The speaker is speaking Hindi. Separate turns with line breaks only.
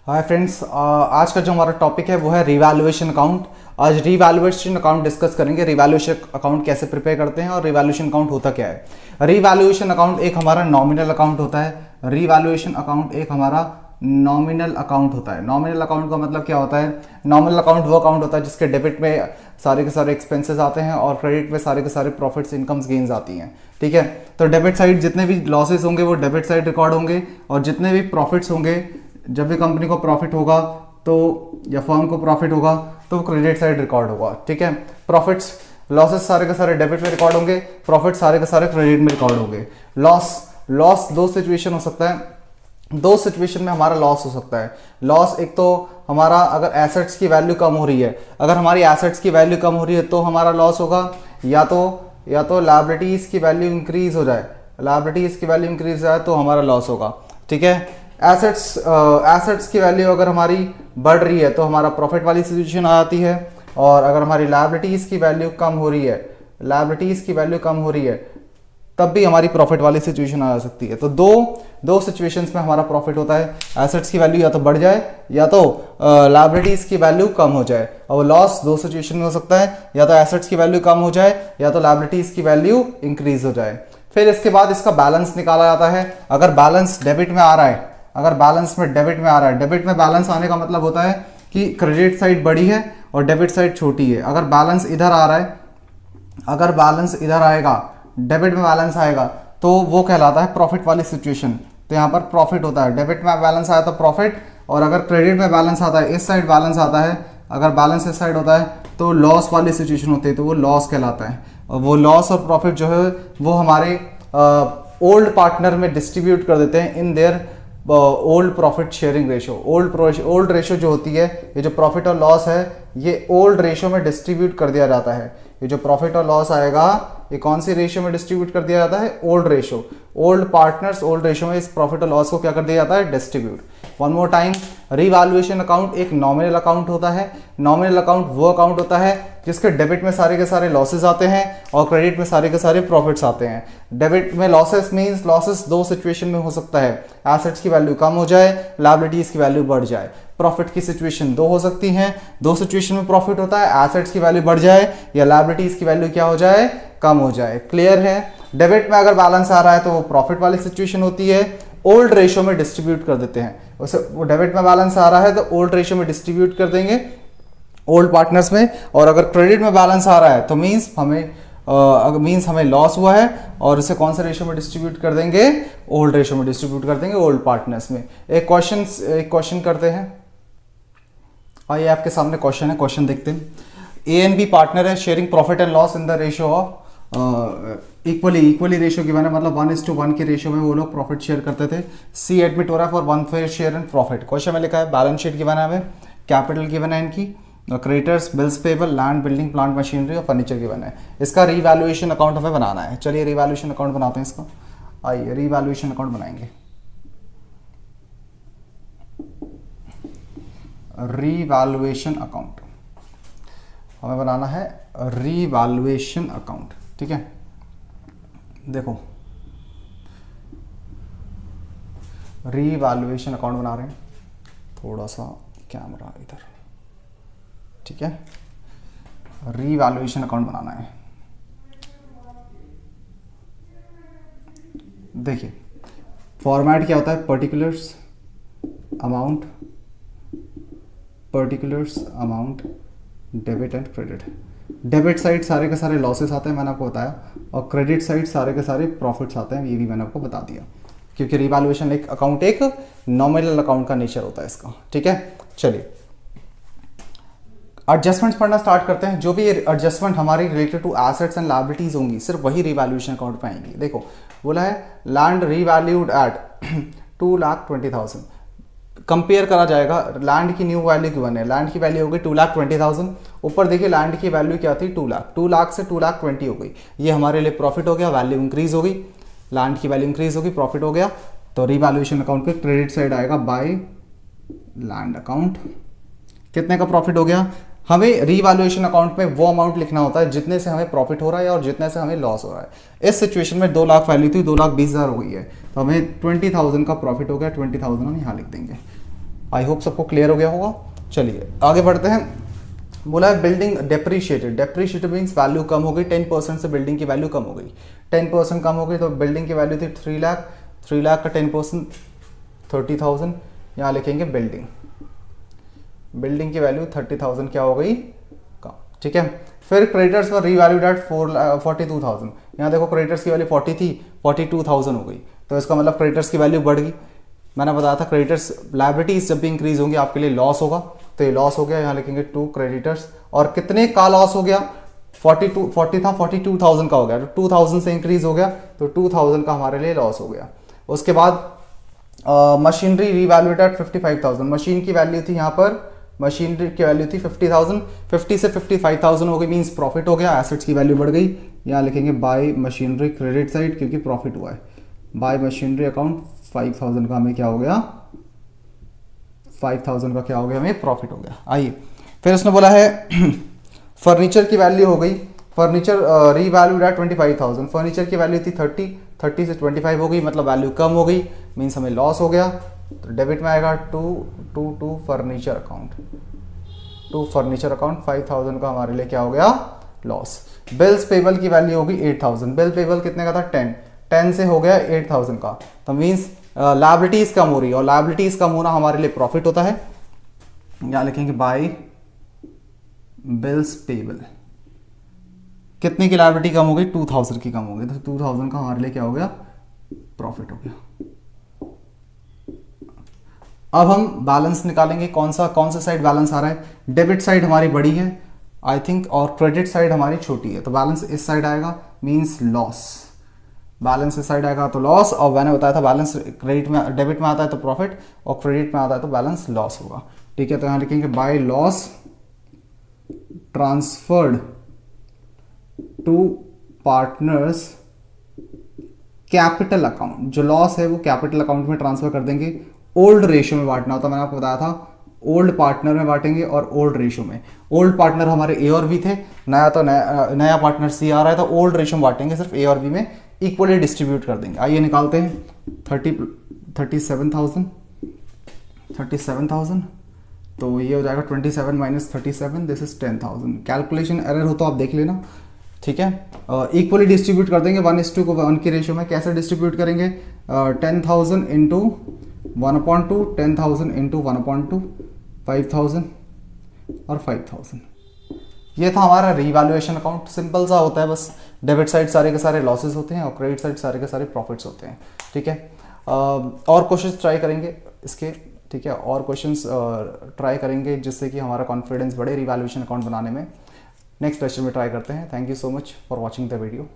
हाय फ्रेंड्स, आज का जो हमारा टॉपिक है वो है रिवैल्यूएशन अकाउंट। आज रिवैल्यूएशन अकाउंट डिस्कस करेंगे। रिवैल्यूएशन अकाउंट कैसे प्रिपेयर करते हैं और रिवैल्यूएशन अकाउंट होता क्या है। रिवैल्यूएशन अकाउंट एक हमारा नॉमिनल अकाउंट होता है। रिवैल्यूएशन अकाउंट एक हमारा नॉमिनल अकाउंट होता है। नॉमिनल अकाउंट का मतलब क्या होता है? नॉमिनल अकाउंट वो अकाउंट होता है जिसके डेबिट में सारे के सारे एक्सपेंसेस आते हैं और क्रेडिट में सारे के सारे प्रॉफिट्स, इनकम्स, गेन्स आती हैं। ठीक है, तो डेबिट साइड जितने भी लॉसेस होंगे वो डेबिट साइड रिकॉर्ड होंगे और जितने भी प्रॉफिट्स होंगे, जब भी कंपनी को प्रॉफिट होगा तो या फर्म को प्रॉफिट होगा तो क्रेडिट साइड रिकॉर्ड होगा। ठीक है, प्रॉफिट्स लॉसेस सारे के सारे डेबिट में रिकॉर्ड होंगे, प्रॉफिट सारे के सारे क्रेडिट में रिकॉर्ड होंगे। लॉस दो सिचुएशन हो सकता है। दो सिचुएशन में हमारा लॉस हो सकता है। लॉस एक तो हमारा अगर एसेट्स की वैल्यू कम हो रही है, अगर हमारी एसेट्स की वैल्यू कम हो रही है तो हमारा लॉस होगा, या तो लायबिलिटीज की वैल्यू इंक्रीज हो जाए, लायबिलिटीज की वैल्यू इंक्रीज हो जाए तो हमारा लॉस होगा। ठीक है, एसेट्स की वैल्यू अगर हमारी बढ़ रही है तो हमारा प्रॉफिट वाली सिचुएशन आ जाती है, और अगर हमारी लायबिलिटीज की वैल्यू कम हो रही है, लायबिलिटीज की वैल्यू कम हो रही है तब भी हमारी प्रॉफिट वाली सिचुएशन आ सकती है। तो दो सिचुएशंस में हमारा प्रॉफिट होता है। एसेट्स की वैल्यू या तो बढ़ जाए या तो लायबिलिटीज की वैल्यू कम हो जाए। और लॉस दो सिचुएशन में हो सकता है, या तो एसेट्स की वैल्यू कम हो जाए या तो लायबिलिटीज की वैल्यू इंक्रीज हो जाए। फिर इसके बाद इसका बैलेंस निकाला जाता है। अगर बैलेंस डेबिट में आ रहा है, अगर बैलेंस में डेबिट में आ रहा है, डेबिट में बैलेंस आने का मतलब होता है कि क्रेडिट साइड बड़ी है और डेबिट साइड छोटी है। अगर बैलेंस इधर आ रहा है, अगर बैलेंस इधर आएगा, डेबिट में बैलेंस आएगा तो वो कहलाता है प्रॉफिट वाली सिचुएशन। तो यहाँ पर प्रॉफिट होता है, डेबिट में बैलेंस आया तो प्रॉफिट, और अगर क्रेडिट में बैलेंस आता है, इस साइड बैलेंस आता है, अगर बैलेंस इस साइड होता है तो लॉस वाली सिचुएशन होती है, तो वो लॉस कहलाता है। और वो लॉस और प्रॉफिट जो है वो हमारे ओल्ड पार्टनर में डिस्ट्रीब्यूट कर देते हैं in their old profit sharing ratio. Old ratio जो होती है, ये जो प्रॉफिट और लॉस है ये ओल्ड रेशो में डिस्ट्रीब्यूट कर दिया जाता है। ये जो प्रॉफिट और लॉस आएगा ये कौन सी रेशियो में डिस्ट्रीब्यूट कर दिया जाता है? Old ratio. Old partners old ratio में इस प्रॉफिट और लॉस को क्या कर दिया जाता है? Distribute. One more time, revaluation account एक नॉमिनल अकाउंट होता है। नॉमिनल अकाउंट वो अकाउंट होता है जिसके डेबिट में सारे के सारे लॉसेस आते हैं और क्रेडिट में सारे के सारे प्रॉफिट्स आते हैं। डेबिट में लॉसेस मींस लॉसेस दो सिचुएशन में हो सकता है। एसेट्स की वैल्यू कम हो जाए, लायबिलिटीज की वैल्यू बढ़ जाए। प्रॉफिट की सिचुएशन दो हो सकती हैं, दो सिचुएशन में प्रॉफिट होता है, एसेट्स की वैल्यू बढ़ जाए या लायबिलिटीज की वैल्यू क्या हो जाए? कम हो जाए। क्लियर है? डेबिट में अगर बैलेंस आ रहा है तो वो प्रॉफिट वाली सिचुएशन होती है, ओल्ड रेशियो में डिस्ट्रीब्यूट कर देते हैं उसे। वो डेबिट में बैलेंस आ रहा है तो ओल्ड रेशियो में डिस्ट्रीब्यूट कर देंगे ओल्ड पार्टनर्स में, और अगर क्रेडिट में बैलेंस आ रहा है तो मींस हमें लॉस हुआ है और इसे कौन से रेशियो में डिस्ट्रीब्यूट कर देंगे? ओल्ड रेशियो में डिस्ट्रीब्यूट कर देंगे ओल्ड पार्टनर्स में। एक क्वेश्चन करते हैं। आइए आपके सामने क्वेश्चन है, क्वेश्चन देखते हैं। ए एंड बी पार्टनर है, sharing profit and loss in the ratio of equally ratio given है, मतलब 1:1 के रेशियो में वो लोग प्रॉफिट शेयर करते थे। सी एडमिट हो रहा है for 1 fair share and profit. Question में लिखा है बैलेंस शीट गिवन है हमें, कैपिटल गिवन है इनकी, creditors, bills payable, land, building, plant, machinery और फर्नीचर गिवन है। इसका रिवैल्यूएशन अकाउंट हमें बनाना है। चलिए रिवैल्यूएशन अकाउंट बनाते हैं इसका। आइए रिवैल्यूएशन अकाउंट बनाएंगे। रिवैल्यूएशन अकाउंट हमें बनाना है, रिवैल्यूएशन अकाउंट। ठीक है, देखो रिवैल्यूएशन अकाउंट बना रहे हैं। थोड़ा सा कैमरा इधर, ठीक है। रिवैल्यूएशन अकाउंट बनाना है। देखिए फॉर्मेट क्या होता है? Particulars amount debit and credit. Debit side सारे के सारे लॉसेस आते हैं, मैंने आपको बताया, और क्रेडिट साइड सारे के सारे प्रॉफिट्स आते हैं, ये भी मैंने आपको बता दिया। क्योंकि रिवैल्यूएशन एक अकाउंट एक नॉमिनल अकाउंट का नेचर होता है इसका। ठीक है, चलिए एडजस्टमेंट्स पढ़ना स्टार्ट करते हैं। जो भी एडजस्टमेंट हमारी related to assets and liabilities होंगी सिर्फ वही रिवैल्यूएशन अकाउंट पे आएंगी। देखो बोला है लैंड रीवैल्यूड एट 2,20,000। कंपेयर करा जाएगा, लैंड की न्यू वैल्यू गिवन है, लैंड की वैल्यू होगी 2,20,000। ऊपर देखिए लैंड की वैल्यू क्या थी? 2 लाख। 2 लाख से 2,20,000 हो गई। ये हमारे लिए प्रॉफिट हो गया, वैल्यू इंक्रीज हो गई, लैंड की वैल्यू इंक्रीज होगी, प्रॉफिट हो गया। तो रिवैल्यूएशन अकाउंट के क्रेडिट साइड आएगा बाय लैंड अकाउंट। कितने का प्रॉफिट हो गया? हमें रिवैल्यूएशन अकाउंट में वो अमाउंट लिखना होता है जितने से हमें प्रॉफिट हो रहा है और जितने से हमें लॉस हो रहा है। इस सिचुएशन में 2 लाख वैल्यू थी, 2,20,000 हो गई है, तो हमें 20,000 का प्रॉफिट हो गया। 20,000 हम यहाँ लिख देंगे। आई होप सबको क्लियर हो गया होगा। चलिए आगे बढ़ते हैं। बोला है बिल्डिंग डेप्रीशिएटेड, डेप्रीशिएटेड मीन्स वैल्यू कम हो गई, 10% से बिल्डिंग की वैल्यू कम हो गई, 10% कम हो गई। तो बिल्डिंग की वैल्यू थी 3 लाख, 3 लाख का 10% 30,000, यहाँ लिखेंगे बिल्डिंग, बिल्डिंग की वैल्यू 30,000 क्या हो गई कम, ठीक है। फिर क्रेडिटर्स फॉर रीवैल्यूड एट 42,000, यहाँ देखो क्रेडिटर्स की वैल्यू 40 थी, 42,000 हो गई, तो इसका मतलब क्रेडिटर्स की वैल्यू बढ़ गई। मैंने बताया था क्रेडिटर्स लायबिलिटीज जब भी इंक्रीज होंगी आपके लिए लॉस होगा, तो ये लॉस हो गया, यहाँ लिखेंगे 2 क्रेडिटर्स। और कितने का लॉस हो गया, 40 था, 42,000 का हो गया, तो 2,000 से इंक्रीज हो गया, तो 2,000 का हमारे लिए लॉस हो गया। उसके बाद मशीनरी रीवैल्यूड एट 55,000, मशीन की वैल्यू थी यहाँ पर, मशीनरी की वैल्यू थी 50,000, 50 से 55,000 हो गई, मीन्स प्रॉफिट हो गया, एसेट्स की वैल्यू बढ़ गई। यहाँ लिखेंगे बाय मशीनरी क्रेडिट साइड, क्योंकि प्रॉफिट हुआ है। बाय मशीनरी अकाउंट 5,000 का हमें क्या हो गया, 5,000 का क्या हो गया, हमें प्रॉफिट हो गया। आइए फिर उसने बोला है फर्नीचर की वैल्यू हो गई, फर्नीचर रीवैल्यूड एट 25,000, फर्नीचर की वैल्यू थी 30 से 25 हो गई, मतलब वैल्यू कम हो गई, मीन्स हमें लॉस हो गया। तो डेबिट में आएगा to furniture account, to furniture account 5,000 का हमारे लिए क्या हो गया, लॉस। बिल्स पेबल की वैल्यू होगी 8,000, बिल पेबल कितने का था 10 से हो गया 8,000 का, तो मीन्स लायबिलिटीज कम हो रही है, और लायबिलिटीज कम होना हमारे लिए प्रॉफिट होता है। यहाँ लिखेंगे बाय बिल्स पेबल, कितने की लायबिलिटी कम हो गई, 2,000 की कम हो गई, तो 2,000 का हमारे लिए क्या हो गया, प्रॉफिट हो गया। अब हम बैलेंस निकालेंगे, कौन सा साइड बैलेंस आ रहा है, डेबिट साइड हमारी बड़ी है आई थिंक, और क्रेडिट साइड हमारी छोटी है, तो बैलेंस इस साइड आएगा, मींस लॉस, बैलेंस इस साइड आएगा तो लॉस। और मैंने बताया था बैलेंस क्रेडिट में, डेबिट में आता है तो प्रॉफिट, और क्रेडिट में आता है तो बैलेंस लॉस होगा, ठीक है। तो यहाँ लिखेंगे by loss transferred to partners capital account, जो लॉस है वो कैपिटल अकाउंट में ट्रांसफर कर देंगे। ओल्ड रेशियो में बांटना होता, मैंने आपको बताया था ओल्ड पार्टनर में बांटेंगे और ओल्ड रेशियो में। ओल्ड पार्टनर हमारे ए और बी थे, नया तो नया पार्टनर सी आ रहा है, तो ओल्ड रेशियो में बांटेंगे, सिर्फ ए और बी में इक्वली डिस्ट्रीब्यूट कर देंगे। आइए निकालते हैं, 37,000, तो ये हो जाएगा 27 minus 37, this is 10,000। Calculation error हो तो आप देख लेना, ठीक है। इक्वली डिस्ट्रीब्यूट कर देंगे 1:1 की रेशियो में। कैसे डिस्ट्रीब्यूट करेंगे, 10,000 इंटू 1/2, 10,000 इंटू 1/2, 5,000 और 5,000। ये था हमारा रीवैल्यूएशन अकाउंट, सिंपल सा होता है, बस डेबिट साइड सारे के सारे लॉसेस होते हैं और क्रेडिट साइड सारे के सारे प्रॉफिट्स होते हैं, ठीक है। और क्वेश्चंस ट्राई करेंगे इसके, ठीक है, और क्वेश्चंस ट्राई करेंगे जिससे कि हमारा कॉन्फिडेंस बढ़े रिवैल्यूएशन अकाउंट बनाने में। नेक्स्ट लेक्चर में ट्राई करते हैं। Thank you so much for watching the video.